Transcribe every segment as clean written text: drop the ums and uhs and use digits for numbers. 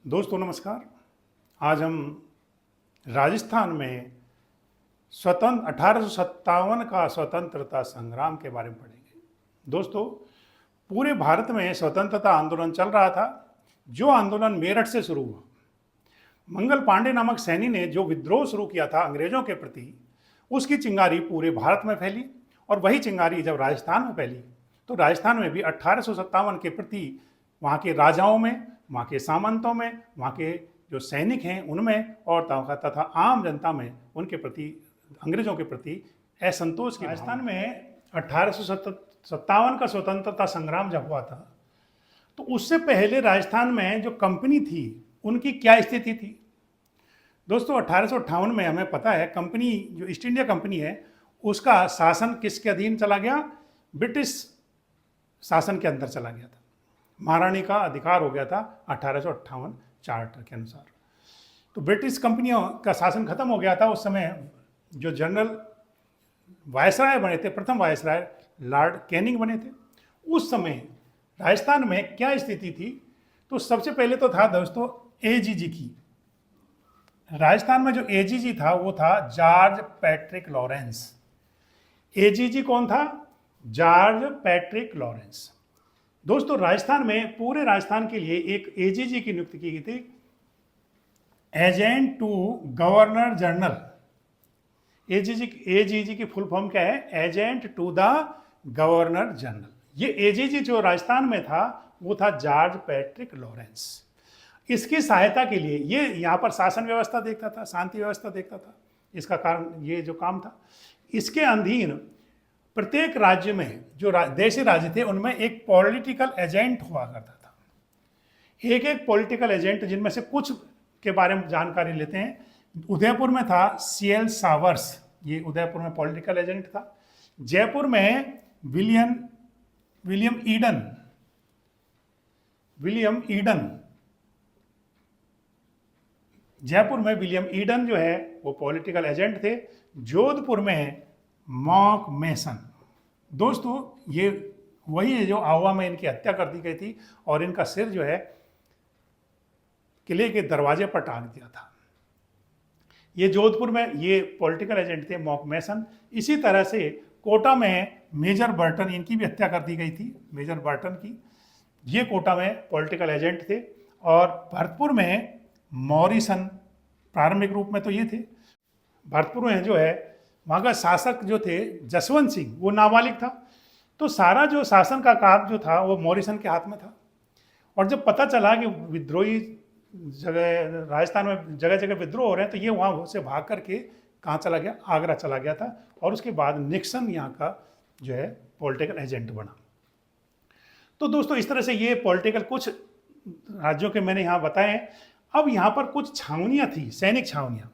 दोस्तों नमस्कार। आज हम राजस्थान में स्वतंत्र 1857 का स्वतंत्रता संग्राम के बारे में पढ़ेंगे। दोस्तों, पूरे भारत में स्वतंत्रता आंदोलन चल रहा था। जो आंदोलन मेरठ से शुरू हुआ। मंगल पांडे नामक सैनी ने जो विद्रोह शुरू किया था अंग्रेजों के प्रति, उसकी चिंगारी पूरे भारत में फैली। और वही चिंगारी जब राजस्थान में फैली तो राजस्थान में भी 1857 के प्रति वहाँ के राजाओं में, वहाँ के सामंतों में, वहाँ के जो सैनिक हैं उनमें और तथा आम जनता में उनके प्रति, अंग्रेजों के प्रति असंतोष की। राजस्थान में 1857 का स्वतंत्रता संग्राम जब हुआ था तो उससे पहले राजस्थान में जो कंपनी थी उनकी क्या स्थिति थी। दोस्तों, 1858 में हमें पता है कंपनी, जो ईस्ट इंडिया कंपनी है, उसका शासन किसके अधीन चला गया? ब्रिटिश शासन के अंदर चला गया था। महारानी का अधिकार हो गया था 1858 चार्टर के अनुसार। तो ब्रिटिश कंपनियों का शासन खत्म हो गया था। उस समय जो जनरल वायसराय बने थे, प्रथम वायसराय लॉर्ड कैनिंग बने थे। उस समय राजस्थान में क्या स्थिति थी? तो सबसे पहले तो था दोस्तों एजीजी की। राजस्थान में जो एजीजी था वो था जॉर्ज पैट्रिक लॉरेंस। एजीजी कौन था? George Patrick Lawrence. दोस्तों, राजस्थान में पूरे राजस्थान के लिए एक एजीजी की नियुक्ति की गई थी, agent to governor general. AGG की फुल फॉर्म क्या है? Agent to the governor general. ये एजीजी जो राजस्थान में था वो था जॉर्ज पैट्रिक लॉरेंस। इसकी सहायता के लिए ये यहाँ पर शासन व्यवस्था देखता था, शांति व्यवस्था देखता था। इसका कारण ये जो काम था, इसके अधीन प्रत्येक राज्य में जो देशी राज्य थे उनमें एक पॉलिटिकल एजेंट हुआ करता था। एक एक पॉलिटिकल एजेंट, जिनमें से कुछ के बारे में जानकारी लेते हैं। उदयपुर में था सीएल सावर्स, ये उदयपुर में पॉलिटिकल एजेंट था। जयपुर में विलियम ईडन, जयपुर में विलियम ईडन जो है वो पॉलिटिकल एजेंट थे। जोधपुर में मॉक मेसन। दोस्तों, ये वही है जो आवा में इनकी हत्या कर दी गई थी और इनका सिर जो है किले के दरवाजे पर टांग दिया था। ये जोधपुर में ये पॉलिटिकल एजेंट थे मॉक मेसन। इसी तरह से कोटा में मेजर बर्टन, इनकी भी हत्या कर दी गई थी, मेजर बर्टन की। ये कोटा में पॉलिटिकल एजेंट थे। और भरतपुर में मॉरिसन, प्रारंभिक रूप में तो ये थे। भरतपुर में जो है वहाँ का शासक जो थे जसवंत सिंह, वो नाबालिग था। तो सारा जो शासन का काम जो था वो मॉरिसन के हाथ में था। और जब पता चला कि विद्रोही जगह राजस्थान में जगह जगह विद्रोह हो रहे हैं तो ये वहाँ से भाग करके कहाँ चला गया? आगरा चला गया था। और उसके बाद निक्सन यहाँ का जो है पॉलिटिकल एजेंट बना। तो दोस्तों, इस तरह से ये पॉलिटिकल कुछ राज्यों के मैंने यहाँ बताए। अब यहाँ पर कुछ छावनियाँ थी, सैनिक छावनियाँ।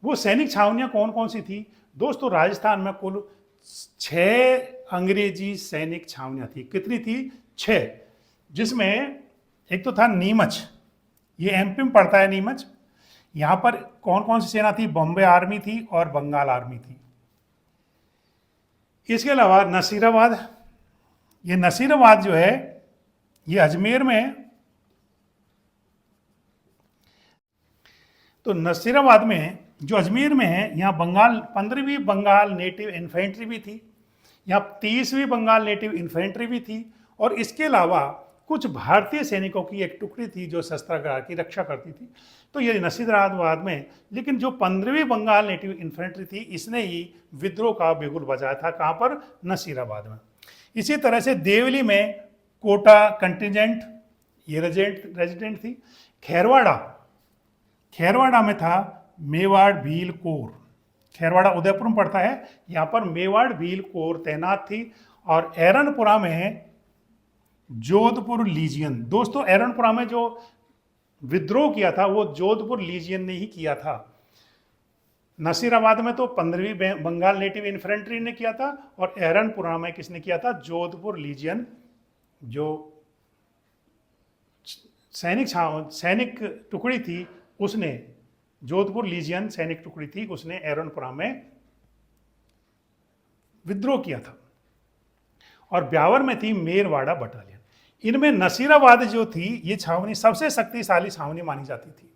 वो सैनिक छावनियाँ कौन कौन सी थी? दोस्तों, राजस्थान में कुल 6 अंग्रेजी सैनिक छावनियाँ थी। कितनी थी? 6। जिसमें एक तो था नीमच, ये एमपी में पड़ता है नीमच। यहाँ पर कौन कौन सी सेना थी? बॉम्बे आर्मी थी और बंगाल आर्मी थी। इसके अलावा नसीराबाद, ये नसीराबाद जो है ये अजमेर में है। तो नसीराबाद में जो अजमेर में है, यहाँ 15वीं बंगाल नेटिव इन्फेंट्री भी थी, यहाँ 30वीं बंगाल नेटिव इन्फेंट्री भी थी। और इसके अलावा कुछ भारतीय सैनिकों की एक टुकड़ी थी जो शस्त्रागार की रक्षा करती थी। तो ये नसीराबाद में, लेकिन जो 15वीं बंगाल नेटिव इन्फेंट्री थी इसने ही विद्रोह का बिगुल बजाया था। कहाँ पर? नसीराबाद में। इसी तरह से देवली में कोटा कंटिजेंट, ये रेजिडेंट थी। खैरवाड़ा में था मेवाड़ भील कोर। खैरवाड़ा उदयपुर में पड़ता है, यहाँ पर मेवाड़ भील कोर तैनात थी। और एरनपुरा में जोधपुर लीजियन। दोस्तों, एरनपुरा में जो विद्रोह किया था वो जोधपुर लीजियन ने ही किया था। नसीराबाद में तो 15वीं बंगाल नेटिव इन्फेंट्री ने किया था और एरनपुरा में किसने किया था? जोधपुर लीजियन। जो सैनिक टुकड़ी थी उसने, जोधपुर लीजियन सैनिक टुकड़ी थी, उसने एरनपुरा में विद्रोह किया था। और ब्यावर में थी मेरवाड़ा बटालियन। इनमें नसीराबाद जो थी ये छावनी सबसे शक्तिशाली छावनी मानी जाती थी।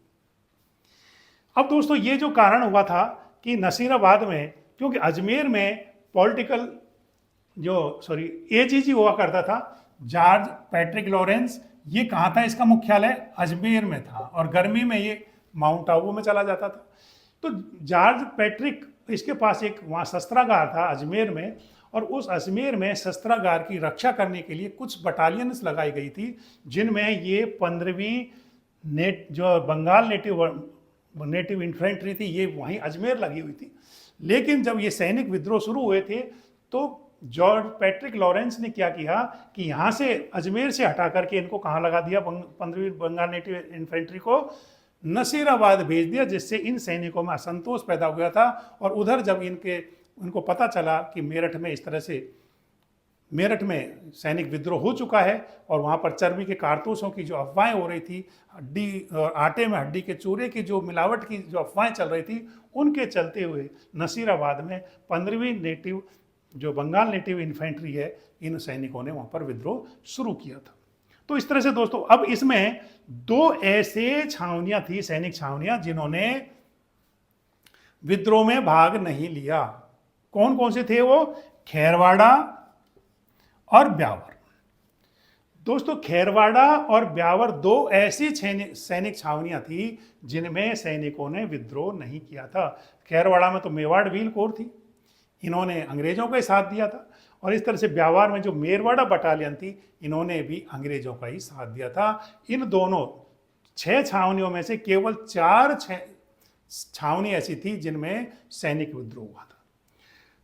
अब दोस्तों ये जो कारण हुआ था कि नसीराबाद में, क्योंकि अजमेर में पॉलिटिकल एजीजी हुआ करता था, जॉर्ज पैट्रिक लॉरेंस, ये कहाँ था, इसका मुख्यालय अजमेर में था और गर्मी में ये माउंट आबू में चला जाता था। तो जॉर्ज पैट्रिक, इसके पास एक वहाँ शस्त्रागार था अजमेर में, और उस अजमेर में शस्त्रागार की रक्षा करने के लिए कुछ बटालियंस लगाई गई थी, जिनमें ये 15वीं जो बंगाल नेटिव इन्फेंट्री थी, ये वहीं अजमेर लगी हुई थी। लेकिन जब ये सैनिक विद्रोह शुरू हुए थे तो जॉर्ज पैट्रिक लॉरेंस ने क्या किया कि यहाँ से अजमेर से हटा करके इनको कहाँ लगा दिया, 15वीं बंगाल नेटिव इन्फेंट्री को नसीराबाद भेज दिया, जिससे इन सैनिकों में असंतोष पैदा हो गया था। और उधर जब इनको पता चला कि मेरठ में इस तरह से मेरठ में सैनिक विद्रोह हो चुका है और वहाँ पर चर्बी के कारतूसों की जो अफवाहें हो रही थी, हड्डी और आटे में हड्डी के चूरे की जो मिलावट की जो अफवाहें चल रही थी, उनके चलते हुए नसीराबाद में 15वीं नेटिव जो बंगाल नेटिव इन्फेंट्री है, इन सैनिकों ने वहाँ पर विद्रोह शुरू किया था। तो इस तरह से दोस्तों अब इसमें दो ऐसे छावनियाँ थी, सैनिक छावनियाँ, जिन्होंने विद्रोह में भाग नहीं लिया। कौन कौन से थे वो? खैरवाड़ा और ब्यावर। दोस्तों खैरवाड़ा और ब्यावर दो ऐसी सैनिक छावनियां थी जिनमें सैनिकों ने विद्रोह नहीं किया था। खैरवाड़ा में तो मेवाड़ व्हील कोर थी, इन्होंने अंग्रेजों का ही साथ दिया था, और इस तरह से ब्यावर में जो मेरवाड़ा बटालियन थी, इन्होंने भी अंग्रेजों का ही साथ दिया था। इन दोनों 6 छावनियों में से केवल 4 छावनी ऐसी थी जिनमें सैनिक विद्रोह हुआ था।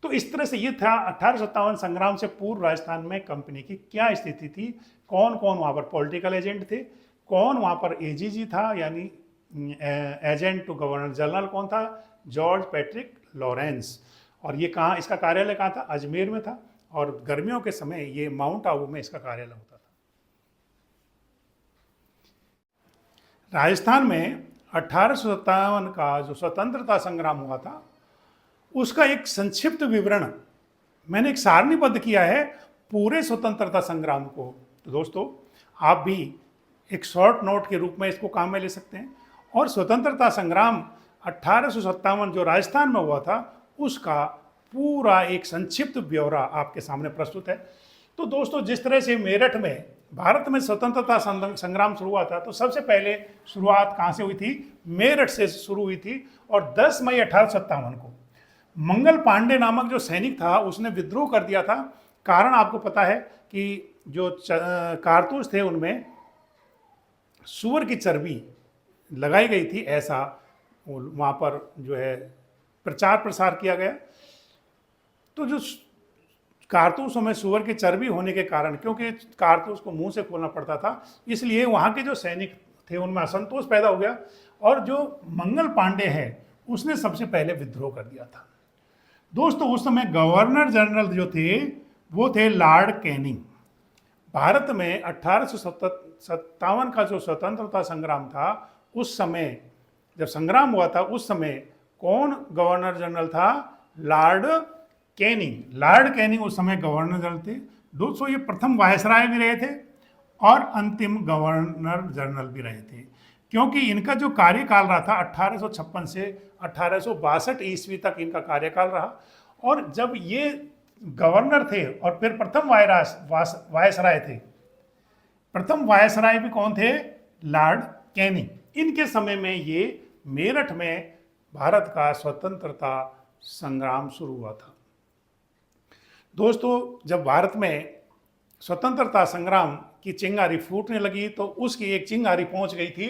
तो इस तरह से ये था 1857 संग्राम से पूर्व राजस्थान में कंपनी की क्या स्थिति थी, कौन कौन वहाँ पर पॉलिटिकल एजेंट थे, कौन वहाँ पर एजीजी था यानी एजेंट टू गवर्नर जनरल कौन था, जॉर्ज पैट्रिक लॉरेंस, और ये कहाँ, इसका कार्यालय कहाँ था, अजमेर में था, और गर्मियों के समय ये माउंट आबू में इसका कार्यालय होता था। राजस्थान में 1857 का जो स्वतंत्रता संग्राम हुआ था, उसका एक संक्षिप्त विवरण मैंने एक सारणीबद्ध किया है पूरे स्वतंत्रता संग्राम को। तो दोस्तों आप भी एक शॉर्ट नोट के रूप में इसको काम में ले सकते हैं, और स्वतंत्रता संग्राम 1857 जो राजस्थान में हुआ था उसका पूरा एक संक्षिप्त ब्यौरा आपके सामने प्रस्तुत है। तो दोस्तों जिस तरह से मेरठ में भारत में स्वतंत्रता संग्राम शुरू हुआ था, तो सबसे पहले शुरुआत कहाँ से हुई थी? मेरठ से शुरू हुई थी, और 10 मई 1857 को मंगल पांडे नामक जो सैनिक था उसने विद्रोह कर दिया था। कारण आपको पता है कि जो कारतूस थे उनमें सूअर की चर्बी लगाई गई थी, ऐसा वहाँ पर जो है प्रचार प्रसार किया गया। तो जो कारतूसों में सूअर की चर्बी होने के कारण, क्योंकि कारतूस को मुंह से खोलना पड़ता था, इसलिए वहाँ के जो सैनिक थे उनमें असंतोष पैदा हो गया, और जो मंगल पांडे है उसने सबसे पहले विद्रोह कर दिया था। दोस्तों उस समय गवर्नर जनरल जो थे वो थे लॉर्ड कैनिंग। भारत में 1857 का जो स्वतंत्रता संग्राम था, उस समय जब संग्राम हुआ था उस समय कौन गवर्नर जनरल था? Lord Canning. लॉर्ड कैनिंग उस समय गवर्नर जनरल थे। दोस्तों ये प्रथम वायसराय भी रहे थे और अंतिम गवर्नर जनरल भी रहे थे, क्योंकि इनका जो कार्यकाल रहा था 1856 से 1862 ईस्वी तक इनका कार्यकाल रहा। और जब ये गवर्नर थे और फिर प्रथम वायसराय थे, प्रथम वायसराय भी कौन थे? Lord Canning. इनके समय में ये मेरठ में भारत का स्वतंत्रता संग्राम शुरू हुआ था। दोस्तों जब भारत में स्वतंत्रता संग्राम की चिंगारी फूटने लगी तो उसकी एक चिंगारी पहुंच गई थी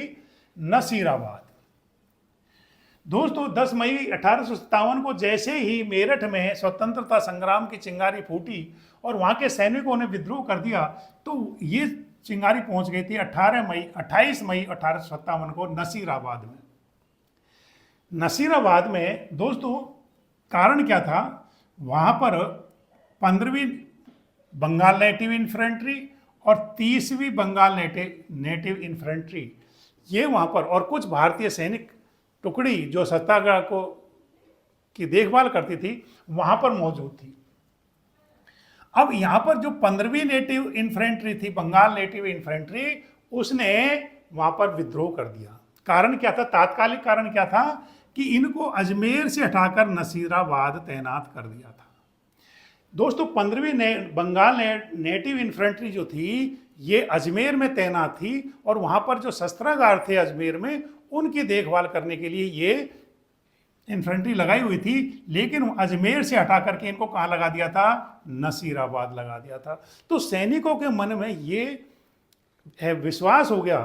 नसीराबाद। दोस्तों 10 मई 1857 को जैसे ही मेरठ में स्वतंत्रता संग्राम की चिंगारी फूटी और वहां के सैनिकों ने विद्रोह कर दिया, तो ये चिंगारी पहुंच गई थी 28 मई 1857 को नसीराबाद में। नसीराबाद में दोस्तों कारण क्या था? वहां पर 15वीं बंगाल नेटिव इन्फेंट्री और 30वीं बंगाल नेटिव इन्फेंट्री, ये वहाँ पर, और कुछ भारतीय सैनिक टुकड़ी जो सत्याग्रह की देखभाल करती थी, वहाँ पर मौजूद थी। अब यहां पर जो 15वीं नेटिव इन्फेंट्री थी, बंगाल नेटिव इन्फेंट्री, उसने वहां पर विद्रोह कर दिया। कारण क्या था? तात्कालिक कारण क्या था कि इनको अजमेर से हटाकर नसीराबाद तैनात कर दिया था। दोस्तों 15वीं बंगाल नेटिव इन्फेंट्री जो थी ये अजमेर में तैनात थी और वहां पर जो शस्त्रागार थे अजमेर में उनकी देखभाल करने के लिए ये इन्फेंट्री लगाई हुई थी, लेकिन अजमेर से हटा करके इनको कहां लगा दिया था? नसीराबाद लगा दिया था। तो सैनिकों के मन में ये विश्वास हो गया।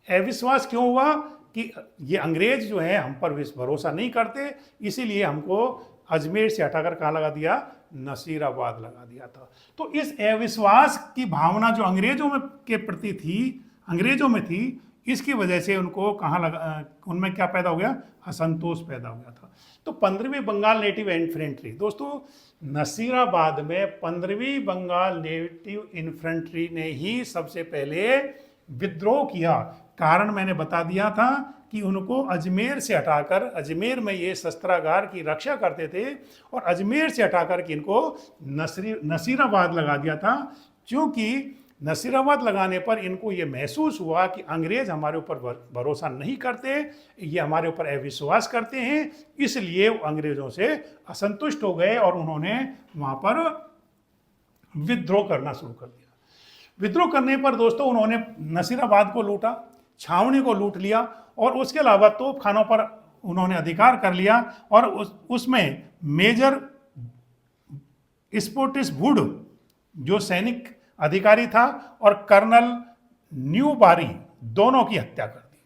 अविश्वास क्यों हुआ? कि ये अंग्रेज जो है हम पर भरोसा नहीं करते, इसीलिए हमको अजमेर से हटाकर कहां लगा दिया? नसीराबाद लगा दिया था। तो इस अविश्वास की भावना जो अंग्रेजों में के प्रति थी, अंग्रेजों में थी, इसकी वजह से उनको कहां लगा, उनमें क्या पैदा हो गया? असंतोष पैदा हो गया था। तो 15वीं बंगाल नेटिव इन्फेंट्री, दोस्तों नसीराबाद में 15वीं बंगाल नेटिव इन्फेंट्री ने ही सबसे पहले विद्रोह किया। कारण मैंने बता दिया था कि उनको अजमेर से हटाकर, अजमेर में ये शस्त्रागार की रक्षा करते थे और अजमेर से हटाकर कि इनको नसीराबाद लगा दिया था, क्योंकि नसीराबाद लगाने पर इनको ये महसूस हुआ कि अंग्रेज हमारे ऊपर भरोसा नहीं करते, ये हमारे ऊपर अविश्वास करते हैं, इसलिए वो अंग्रेजों से असंतुष्ट हो गए और उन्होंने वहां पर विद्रोह करना शुरू कर दिया। विद्रोह करने पर दोस्तों उन्होंने नसीराबाद को लूटा, छावनी को लूट लिया और उसके अलावा तोपखानों पर उन्होंने अधिकार कर लिया और उसमें मेजर स्पोर्टिस वुड जो सैनिक अधिकारी था और कर्नल न्यूबारी दोनों की हत्या कर दी।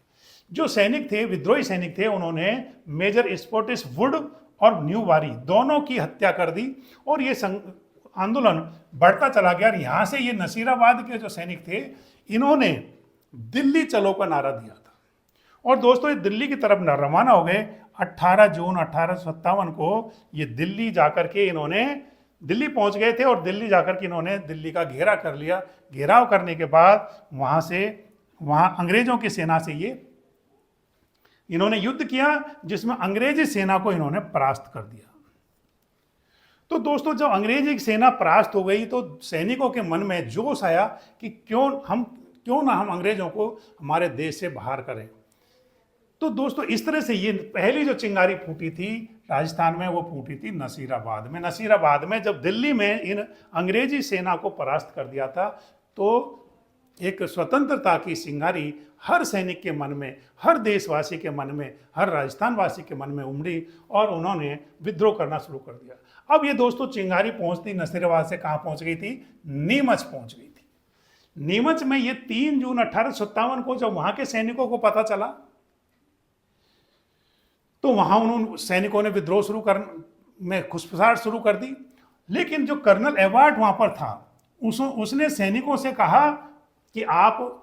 जो सैनिक थे, विद्रोही सैनिक थे, उन्होंने मेजर स्पोर्टिस वुड और न्यूबारी दोनों की हत्या कर दी और ये आंदोलन बढ़ता चला गया। यहां से ये नसीराबाद के जो सैनिक थे इन्होंने दिल्ली चलो का नारा दिया था और दोस्तों ये दिल्ली की तरफ रवाना हो गए। 18 जून 1857 को ये दिल्ली जाकर के इन्होंने दिल्ली पहुंच गए थे और दिल्ली जाकर के इन्होंने दिल्ली का घेरा कर लिया। घेराव करने के बाद वहां अंग्रेजों की सेना से ये इन्होंने युद्ध किया, जिसमें अंग्रेजी सेना को इन्होंने परास्त कर दिया। तो दोस्तों जब अंग्रेजी सेना परास्त हो गई तो सैनिकों के मन में जोश आया कि क्यों ना हम अंग्रेजों को हमारे देश से बाहर करें। तो दोस्तों इस तरह से ये पहली जो चिंगारी फूटी थी राजस्थान में, वो फूटी थी नसीराबाद में। नसीराबाद में जब दिल्ली में इन अंग्रेजी सेना को परास्त कर दिया था तो एक स्वतंत्रता की चिंगारी हर सैनिक के मन में, हर देशवासी के मन में, हर राजस्थान वासी के मन में उमड़ी और उन्होंने विद्रोह करना शुरू कर दिया। अब ये दोस्तों चिंगारी पहुंचती नसीराबाद से कहां पहुंच गई थी? नीमच पहुंच गई थी। नीमच में ये 3 जून 1857 को जब वहां के सैनिकों को पता चला तो वहां उन्होंने सैनिकों ने विद्रोह में घुसपैठ शुरू कर दी। लेकिन जो कर्नल एवार्ड वहां पर था उसने सैनिकों से कहा कि आप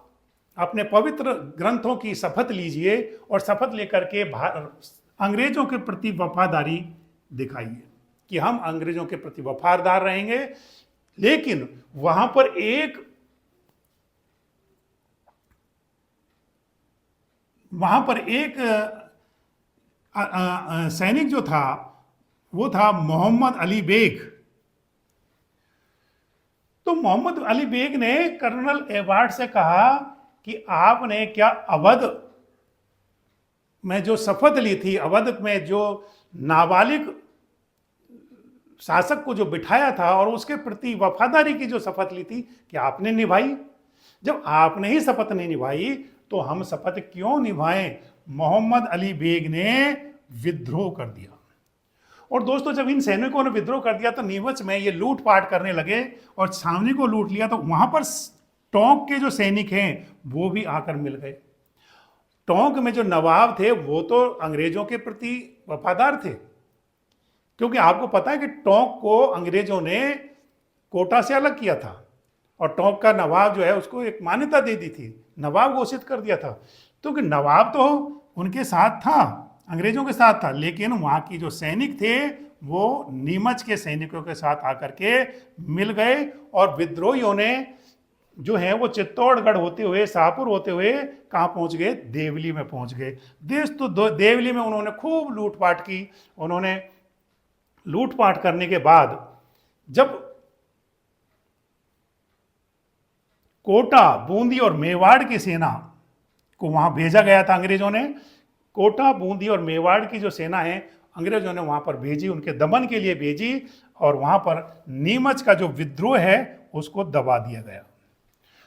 अपने पवित्र ग्रंथों की शपथ लीजिए और शपथ लेकर के अंग्रेजों के प्रति वफादारी दिखाइए कि हम अंग्रेजों के प्रति वफादार रहेंगे। लेकिन वहां पर एक सैनिक जो था वो था मोहम्मद अली बेग। तो मोहम्मद अली बेग ने कर्नल एवार्ड से कहा कि आपने क्या अवध में जो शपथ ली थी, अवध में जो नाबालिग शासक को जो बिठाया था और उसके प्रति वफादारी की जो शपथ ली थी, क्या आपने निभाई? जब आपने ही शपथ नहीं निभाई तो हम शपथ क्यों निभाएं? मोहम्मद अली बेग ने विद्रोह कर दिया। और दोस्तों जब इन सैनिकों ने विद्रोह कर दिया तो नीमच में ये लूटपाट करने लगे और छावनी को लूट लिया। तो वहां पर टोंक के जो सैनिक हैं वो भी आकर मिल गए। टोंक में जो नवाब थे वो तो अंग्रेजों के प्रति वफादार थे, क्योंकि आपको पता है कि टोंक को अंग्रेजों ने कोटा से अलग किया था और टोंक का नवाब जो है उसको एक मान्यता दे दी थी, नवाब घोषित कर दिया था। क्योंकि नवाब तो उनके साथ था, अंग्रेजों के साथ था, लेकिन वहां की जो सैनिक थे वो नीमच के सैनिकों के साथ आकर के मिल गए और विद्रोहियों ने जो है वो चित्तौड़गढ़ होते हुए, शाहपुर होते हुए कहाँ पहुंच गए? देवली में पहुंच गए। देवली में उन्होंने खूब लूटपाट की। उन्होंने लूटपाट करने के बाद जब कोटा, बूंदी और मेवाड़ की सेना को वहां भेजा गया था अंग्रेजों ने। कोटा, बूंदी और मेवाड़ की जो सेना है अंग्रेजों ने वहां पर भेजी, उनके दमन के लिए भेजी, और वहां पर नीमच का जो विद्रोह है उसको दबा दिया गया।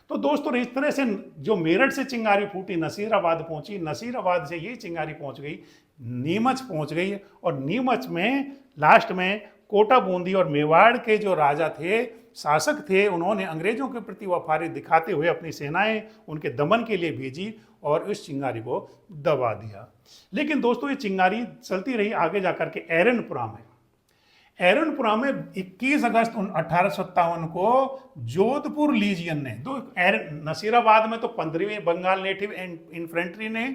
तो दोस्तों इस तरह से जो मेरठ से चिंगारी फूटी नसीराबाद पहुंची, नसीराबाद से ये चिंगारी पहुंच गई, नीमच पहुंच गई, और नीमच में लास्ट में कोटा, बूंदी और मेवाड़ के जो राजा थे, शासक थे, उन्होंने अंग्रेजों के प्रति वफादारी दिखाते हुए अपनी सेनाएं उनके दमन के लिए भेजी और इस चिंगारी को दबा दिया। लेकिन दोस्तों ये चिंगारी चलती रही आगे जाकर के एरनपुरा में। एरनपुरा में 21 अगस्त 1857 को जोधपुर लीजियन ने, नसीराबाद में तो 15वीं बंगाल नेटिव इन्फेंट्री ने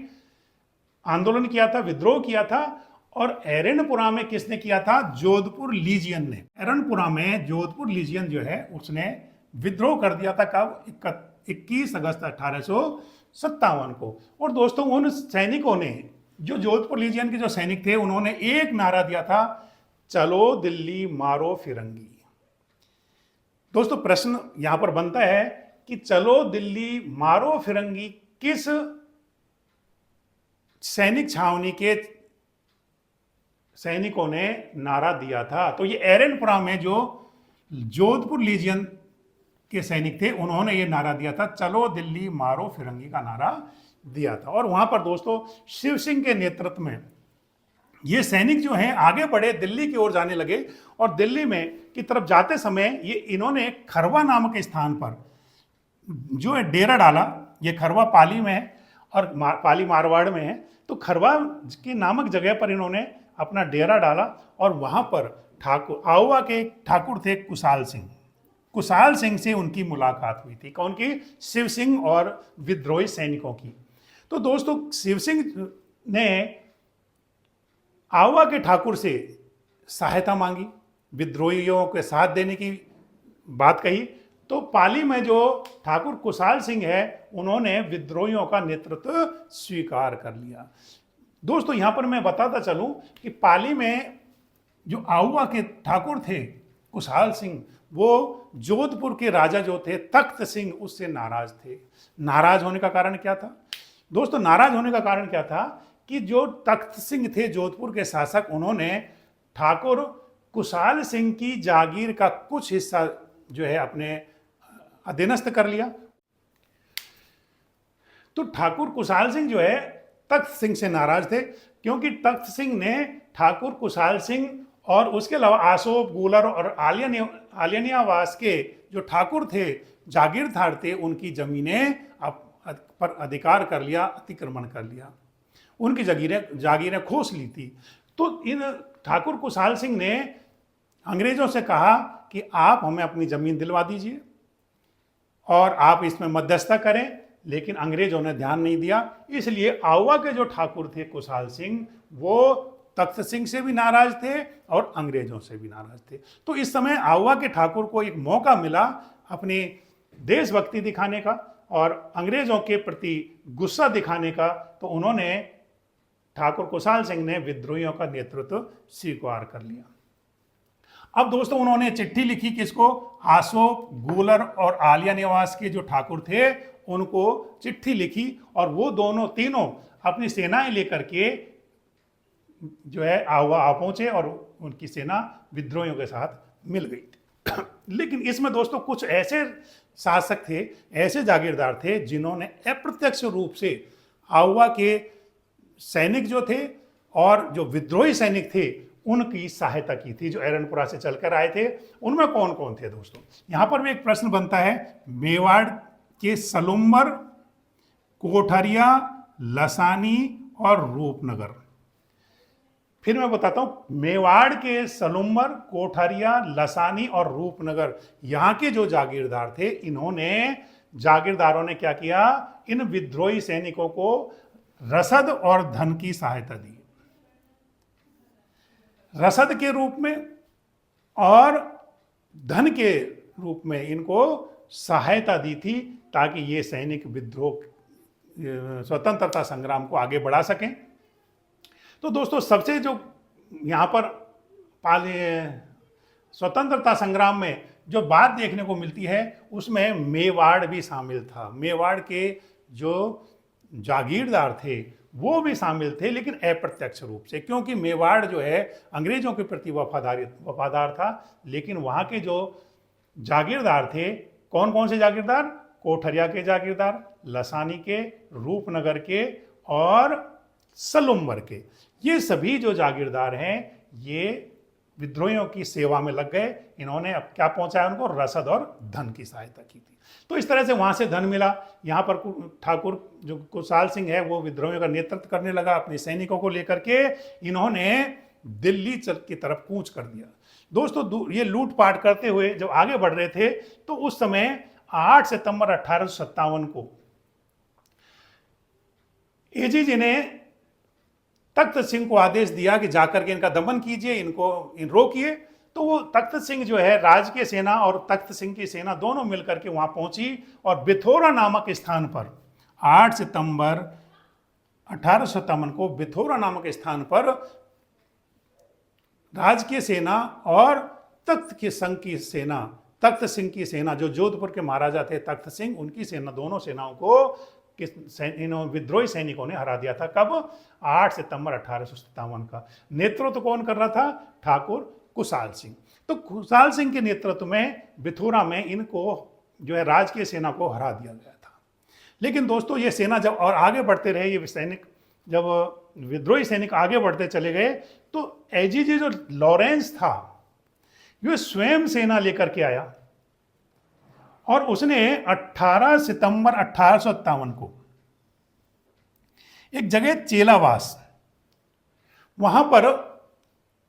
आंदोलन किया था, विद्रोह किया था, और एरनपुरा में किसने किया था? जोधपुर लीजियन ने। एरनपुरा में जोधपुर लीजियन जो है उसने विद्रोह कर दिया था। कब? 21 अगस्त 1857 को। और दोस्तों उन सैनिकों ने, जो जोधपुर लीजियन के जो सैनिक थे, उन्होंने एक नारा दिया था, चलो दिल्ली मारो फिरंगी। दोस्तों प्रश्न यहां पर बनता है कि चलो दिल्ली मारो फिरंगी किस सैनिक छावनी के सैनिकों ने नारा दिया था? तो ये एरनपुरा में जो जोधपुर लीजियन के सैनिक थे उन्होंने ये नारा दिया था, चलो दिल्ली मारो फिरंगी का नारा दिया था। और वहां पर दोस्तों शिव सिंह के नेतृत्व में ये सैनिक जो हैं आगे बढ़े, दिल्ली की ओर जाने लगे, और दिल्ली में की तरफ जाते समय ये इन्होंने खरवा नामक स्थान पर जो है डेरा डाला। ये खरवा पाली में है और पाली मारवाड़ में है। तो खरवा की नामक जगह पर इन्होंने अपना डेरा डाला, और वहां पर ठाकुर, आउवा के ठाकुर थे कुशाल सिंह, कुशाल सिंह से उनकी मुलाकात हुई थी। कौन की? शिव सिंह और विद्रोही सैनिकों की। तो दोस्तों शिव सिंह ने आउवा के ठाकुर से सहायता मांगी, विद्रोहियों के साथ देने की बात कही। तो पाली में जो ठाकुर कुशाल सिंह है उन्होंने विद्रोहियों का नेतृत्व स्वीकार कर लिया। दोस्तों यहां पर मैं बताता चलूं कि पाली में जो आउवा के ठाकुर थे कुशाल सिंह, वो जोधपुर के राजा जो थे तख्त सिंह, उससे नाराज थे। नाराज होने का कारण क्या था? दोस्तों नाराज होने का कारण क्या था कि जो तख्त सिंह थे जोधपुर के शासक, उन्होंने ठाकुर कुशाल सिंह की जागीर का कुछ हिस्सा जो है अपने अधीनस्थ कर लिया। तो ठाकुर कुशाल सिंह जो है तख्त सिंह से नाराज थे, क्योंकि तख्त सिंह ने ठाकुर कुशाल सिंह और उसके अलावा आसोप, गूलर और आलियानियावास के जो ठाकुर थे, जागीरदार थे, उनकी जमीनें पर अधिकार कर लिया, अतिक्रमण कर लिया, उनकी जागीरें खोस ली थी। तो इन ठाकुर कुशाल सिंह ने अंग्रेजों से कहा कि आप हमें अपनी जमीन दिलवा दीजिए और आप इसमें मध्यस्थता करें, लेकिन अंग्रेजों ने ध्यान नहीं दिया। इसलिए आउवा के जो ठाकुर थे कुशाल सिंह, वो तख्त सिंह से भी नाराज थे और अंग्रेजों से भी नाराज थे। तो इस समय आउवा के ठाकुर को एक मौका मिला अपनी देशभक्ति दिखाने का और अंग्रेजों के प्रति गुस्सा दिखाने का। तो उन्होंने, ठाकुर कुशाल सिंह ने विद्रोहियों का नेतृत्व स्वीकार कर लिया। अब दोस्तों उन्होंने चिट्ठी लिखी किसको? आसोप, गूलर और आलियानिवास के जो ठाकुर थे उनको चिट्ठी लिखी, और वो दोनों तीनों अपनी सेनाएं लेकर के जो है आहुआ आ पहुंचे और उनकी सेना विद्रोहियों के साथ मिल गई थी। लेकिन इसमें दोस्तों कुछ ऐसे शासक थे, ऐसे जागीरदार थे, जिन्होंने अप्रत्यक्ष रूप से आहुआ के सैनिक जो थे और जो विद्रोही सैनिक थे उनकी सहायता की थी, जो एरनपुरा से चलकर आए थे। उनमें कौन कौन थे दोस्तों? यहां पर भी एक प्रश्न बनता है। मेवाड़ के सलुम्बर, कोठरिया, लसानी और रूपनगर। फिर मैं बताता हूं, मेवाड़ के सलुम्बर, कोठरिया, लसानी और रूपनगर, यहां के जो जागीरदार थे, जागीरदारों ने क्या किया? इन विद्रोही सैनिकों को रसद और धन की सहायता दी, रसद के रूप में और धन के रूप में इनको सहायता दी थी, ताकि ये सैनिक विद्रोह, स्वतंत्रता संग्राम को आगे बढ़ा सकें। तो दोस्तों सबसे जो यहाँ पर स्वतंत्रता संग्राम में जो बात देखने को मिलती है उसमें मेवाड़ भी शामिल था। मेवाड़ के जो जागीरदार थे वो भी शामिल थे, लेकिन अप्रत्यक्ष रूप से, क्योंकि मेवाड़ जो है अंग्रेजों के प्रति वफादार था। लेकिन वहाँ के जो जागीरदार थे, कौन कौन से जागीरदार? कोठरिया के जागीरदार, लसानी के, रूपनगर के और सलुम्बर के, ये सभी जो जागीरदार हैं ये विद्रोहियों की सेवा में लग गए। इन्होंने अब क्या पहुंचाया उनको? रसद और धन की सहायता की थी। तो इस तरह से वहां से धन मिला। यहाँ पर ठाकुर जो कुशाल सिंह है वो विद्रोहियों का नेतृत्व करने लगा अपने सैनिकों को लेकर के। इन्होंने दिल्ली की तरफ कूच कर दिया। दोस्तों ये लूटपाट करते हुए जब आगे बढ़ रहे थे तो उस समय 8 सितंबर 1857 को एजी जी ने तख्त सिंह को आदेश दिया कि जाकर के इनका दमन कीजिए, इनको रोकिए। तो वो तख्त सिंह जो है, राजकीय सेना और तख्त सिंह की सेना दोनों मिलकर के वहां पहुंची और बिथोरा नामक स्थान पर 8 सितंबर 1857 को बिथोरा नामक स्थान पर राजकीय सेना और तख्त सिंह की सेना, जो जोधपुर के महाराजा थे तख्त सिंह, उनकी सेना, दोनों सेनाओं को विद्रोही सैनिकों ने हरा दिया था। कब? 8 सितंबर 1857 का। नेतृत्व कौन कर रहा था? ठाकुर कुशाल सिंह। तो कुशाल सिंह के नेतृत्व में बिथोरा में इनको जो है राजकीय सेना को हरा दिया गया था। लेकिन दोस्तों ये सेना जब और आगे बढ़ते रहे, ये सैनिक जब विद्रोही सैनिक आगे बढ़ते चले गए तो एजीजी जो लॉरेंस था ये स्वयं सेना लेकर के आया और उसने 18 सितंबर 1857 को एक जगह चेलावास, वहां पर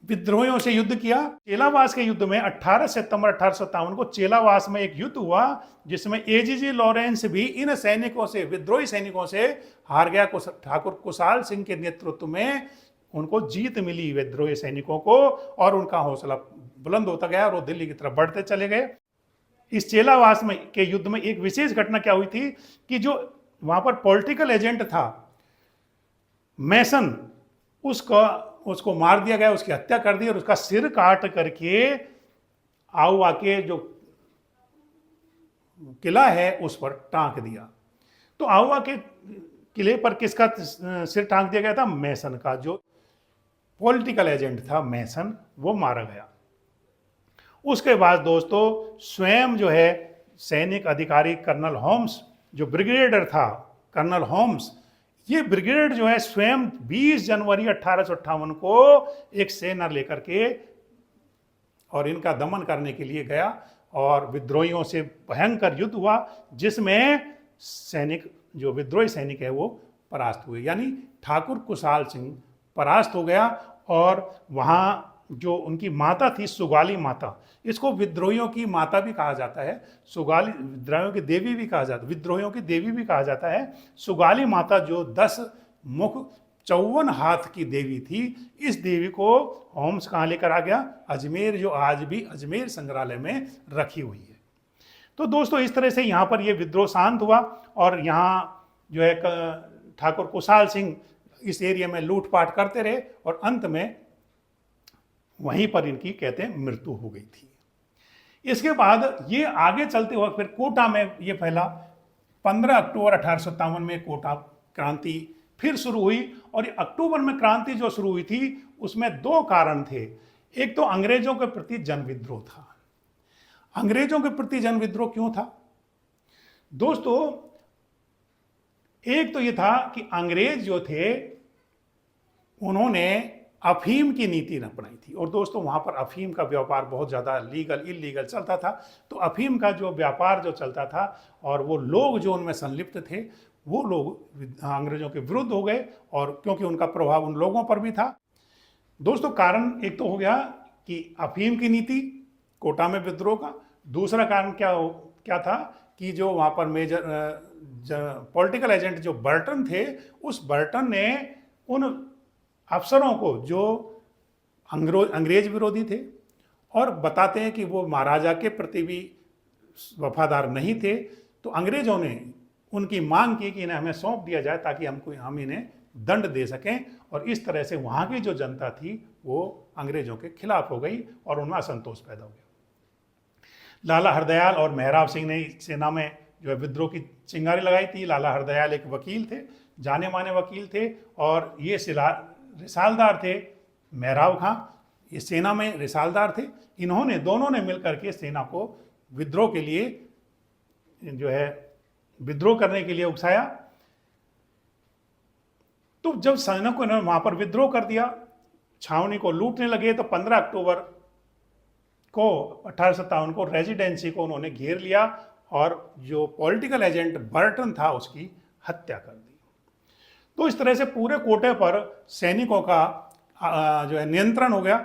विद्रोहियों से युद्ध किया। चेलावास के युद्ध में 18 सितंबर 1857 को चेलावास में एक युद्ध हुआ जिसमें एजीजी लॉरेंस भी इन सैनिकों से, विद्रोही सैनिकों से हार गया। ठाकुर कुशाल सिंह के नेतृत्व में उनको जीत मिली विद्रोही सैनिकों को और उनका हौसला बुलंद होता गया और वो दिल्ली की तरफ बढ़ते चले गए। इस चेलावास में के युद्ध में एक विशेष घटना क्या हुई थी कि जो वहां पर पॉलिटिकल एजेंट था मैसन, उसको मार दिया गया, उसकी हत्या कर दी और उसका सिर काट करके आउवा के जो किला है उस पर टांक दिया। तो आउवा के किले पर किसका सिर टांक दिया गया था? मैसन का। जो पॉलिटिकल एजेंट था मैसन, वो मारा गया। उसके बाद दोस्तों स्वयं जो है सैनिक अधिकारी कर्नल होम्स, जो ब्रिगेडियर था कर्नल होम्स, ये ब्रिगेड जो है स्वयं 20 जनवरी 1858 को एक सेना लेकर के और इनका दमन करने के लिए गया और विद्रोहियों से भयंकर युद्ध हुआ जिसमें सैनिक, जो विद्रोही सैनिक है वो परास्त हुए। यानी ठाकुर कुशाल सिंह परास्त हो गया और वहाँ जो उनकी माता थी सुगाली माता, इसको विद्रोहियों की माता भी कहा जाता है, सुगाली विद्रोहियों की देवी भी कहा जाता है, विद्रोहियों की देवी भी कहा जाता है। सुगाली माता जो 10 मुख 54 हाथ की देवी थी, इस देवी को होम्स कहाँ लेकर आ गया? अजमेर, जो आज भी अजमेर संग्रहालय में रखी हुई है। तो दोस्तों इस तरह से यहाँ पर ये विद्रोह शांत हुआ और यहाँ जो है ठाकुर कुशाल सिंह इस एरिया में लूटपाट करते रहे और अंत में वहीं पर इनकी कहते हैं मृत्यु हो गई थी। इसके बाद ये आगे चलते हुए फिर कोटा में ये पहला 15 अक्टूबर 1857 में कोटा क्रांति फिर शुरू हुई और ये अक्टूबर में क्रांति जो शुरू हुई थी उसमें 2 कारण थे। एक तो अंग्रेजों के प्रति जनविद्रोह था। अंग्रेजों के प्रति जनविद्रोह क्यों था दोस्तों? एक तो ये था कि अंग्रेज जो थे उन्होंने अफीम की नीति अपनाई थी और दोस्तों वहाँ पर अफीम का व्यापार बहुत ज़्यादा लीगल इलीगल चलता था। तो अफीम का जो व्यापार जो चलता था और वो लोग जो उनमें संलिप्त थे वो लोग अंग्रेजों के विरुद्ध हो गए और क्योंकि उनका प्रभाव उन लोगों पर भी था। दोस्तों कारण एक तो हो गया कि अफीम की नीति, कोटा में विद्रोह का। दूसरा कारण क्या था कि जो वहाँ पर मेजर पॉलिटिकल एजेंट जो बर्टन थे, उस बर्टन ने उन अफसरों को जो अंग्रेज विरोधी थे और बताते हैं कि वो महाराजा के प्रति भी वफादार नहीं थे, तो अंग्रेजों ने उनकी मांग की कि इन्हें हमें सौंप दिया जाए ताकि हम इन्हें दंड दे सकें और इस तरह से वहाँ की जो जनता थी वो अंग्रेजों के खिलाफ हो गई और उनमें असंतोष पैदा हो गया। लाला हरदयाल और मेहराब सिंह ने सेना में जो है विद्रोह की चिंगारी लगाई थी। लाला हरदयाल एक वकील थे, जाने माने वकील थे, और ये रिसालदार थे मेहराब खां, ये सेना में रिसालदार थे। इन्होंने दोनों ने मिलकर के सेना को विद्रोह के लिए जो है विद्रोह करने के लिए उकसाया। तो जब सैनिकों ने वहां पर विद्रोह कर दिया, छावनी को लूटने लगे, तो 15 अक्टूबर को 1857 को रेजिडेंसी को उन्होंने घेर लिया और जो पॉलिटिकल एजेंट बर्टन था उसकी हत्या कर दी। तो इस तरह से पूरे कोटे पर सैनिकों का जो है नियंत्रण हो गया।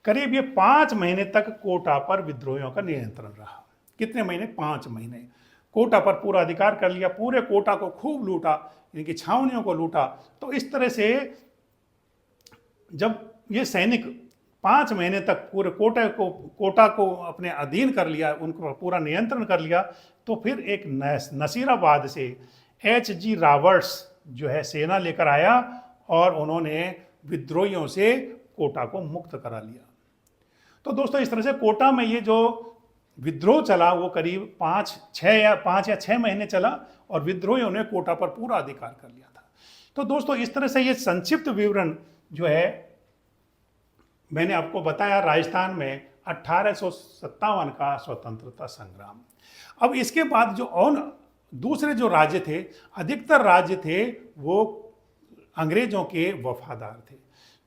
करीब ये 5 महीने तक कोटा पर विद्रोहियों का नियंत्रण रहा। कितने महीने? 5 महीने कोटा पर पूरा अधिकार कर लिया, पूरे कोटा को खूब लूटा, इनकी छावनियों को लूटा। तो इस तरह से जब ये सैनिक 5 महीने तक पूरे कोटा को अपने अधीन कर लिया, उनको पूरा नियंत्रण कर लिया, तो फिर एक नसीराबाद से H.G. रॉबर्ट्स जो है सेना लेकर आया और उन्होंने विद्रोहियों से कोटा को मुक्त करा लिया। तो दोस्तों, इस तरह से कोटा में ये जो विद्रोह चला वो करीब 5 या 6 महीने चला और विद्रोहियों ने कोटा पर पूरा अधिकार कर लिया था। तो दोस्तों, इस तरह से ये संक्षिप्त विवरण जो है मैंने आपको बताया राजस्थान में 1857 का स्वतंत्रता संग्राम। अब इसके बाद जो और दूसरे जो राज्य थे, अधिकतर राज्य थे वो अंग्रेजों के वफादार थे।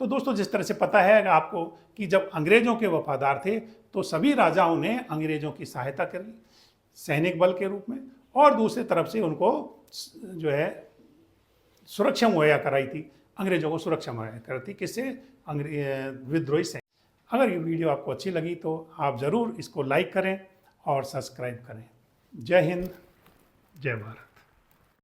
तो दोस्तों, जिस तरह से पता है आपको कि जब अंग्रेजों के वफादार थे तो सभी राजाओं ने अंग्रेजों की सहायता करी सैनिक बल के रूप में, और दूसरी तरफ से उनको जो है सुरक्षा मुहैया कराई थी, अंग्रेजों को सुरक्षा मुहैया कराई थी। किससे? विद्रोही सैनिक। अगर ये वीडियो आपको अच्छी लगी तो आप ज़रूर इसको लाइक करें और सब्सक्राइब करें। जय हिंद, जय भारत।